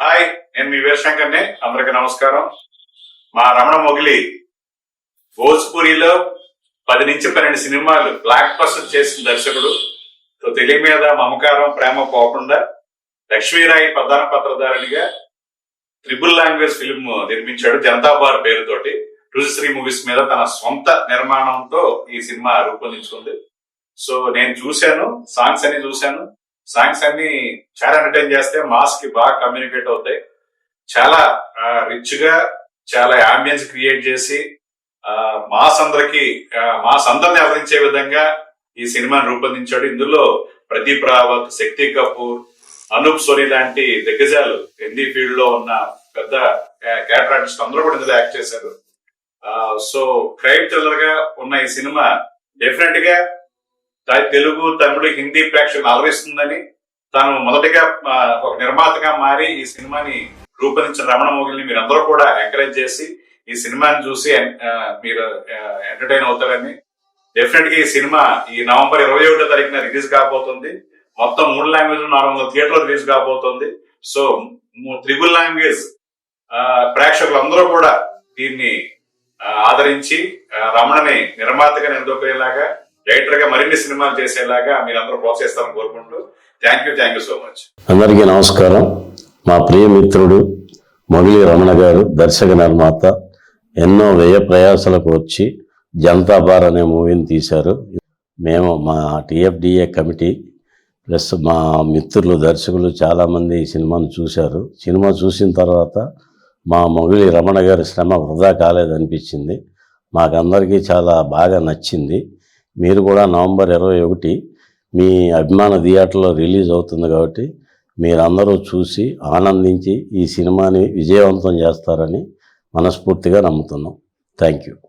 Hi, నేను మీ వీరశంకర్ని. అందరికి నమస్కారం. మా రమణ మొగిలి భోజ్పురిలో 10 నుంచి 12 సినిమాలు బ్లాక్ బస్టర్ చేసిన దర్శకుడు. తెలుగు మీద మమకారం ప్రేమ పోకుండా లక్ష్మీరాయి ప్రధాన పాత్రధారిణిగా ట్రిపుల్ లాంగ్వేజ్ ఫిల్మ్ నిర్మించాడు జనతాబార్ పేరుతోటి. రుజుశ్రీ మూవీస్ మీద తన సొంత నిర్మాణంతో ఈ సినిమా రూపొందించుకుంది. సో నేను చూశాను, సాంగ్స్ అన్ని చాలా ఎంటర్టైన్ చేస్తే మాస్ కి బాగా కమ్యూనికేట్ అవుతాయి. చాలా రిచ్ గా చాలా అంబియన్స్ క్రియేట్ చేసి మాస్ అందరిని అలరించే విధంగా ఈ సినిమాని రూపొందించాడు. ఇందులో ప్రదీప్ రావత్, శక్తి కపూర్, అనూప్ సోని లాంటి దిగ్గజాలు హిందీ ఫీల్డ్ లో ఉన్న పెద్ద క్యారెక్టర్ ఆర్టిస్ట్ అందరూ కూడా ఇందులో యాక్ట్ చేశారు. సో క్రైమ్ థ్రిల్లర్ గా ఉన్న ఈ సినిమా డెఫినెట్ గా తెలుగు, తమిళ, హిందీ ప్రేక్షకులు అలరిస్తుందని తాను మొదటిగా ఒక నిర్మాతగా మారి ఈ సినిమాని రూపొందించిన రమణ మొగిలిని మీరు అందరూ కూడా ఎంకరేజ్ చేసి ఈ సినిమాని చూసి మీరు ఎంటర్టైన్ అవుతారని. డెఫినెట్ గా ఈ సినిమా ఈ నవంబర్ 21వ తారీఖున రిలీజ్ కాబోతుంది. మొత్తం 3 లాంగ్వేజ్ 400 థియేటర్లు రిలీజ్ కాబోతుంది. సో ట్రిపుల్ లాంగ్వేజ్ ప్రేక్షకులందరూ కూడా దీన్ని ఆదరించి రమణని నిర్మాతగా నిలదొక్కేలాగా, డైరెక్టర్ గా మరిన్ని సినిమాలు చేసేలాగా మీరందరూ ప్రోత్సహిస్తారని కోరుకుంటూ థ్యాంక్ యూ సో మచ్. అందరికీ నమస్కారం. మా ప్రియ మిత్రుడు మొగిలి రమణ గారు దర్శక నిర్మాత ఎన్నో వ్యయ ప్రయాసాలకు వచ్చి జనతాబార్ అనే మూవీని తీశారు. మేము మా టీఎఫ్డిఏ కమిటీ ప్లస్ మా మిత్రులు దర్శకులు చాలామంది ఈ సినిమాను చూశారు. సినిమా చూసిన తర్వాత మా మొగిలి రమణ గారి శ్రమ వృధా కాలేదనిపించింది. మాకందరికీ చాలా బాగా నచ్చింది. మీరు కూడా నవంబర్ 21 మీ అభిమాన థియేటర్లో రిలీజ్ అవుతుంది కాబట్టి మీరందరూ చూసి ఆనందించి ఈ సినిమాని విజయవంతం చేస్తారని మనస్ఫూర్తిగా నమ్ముతున్నాం. Thank you.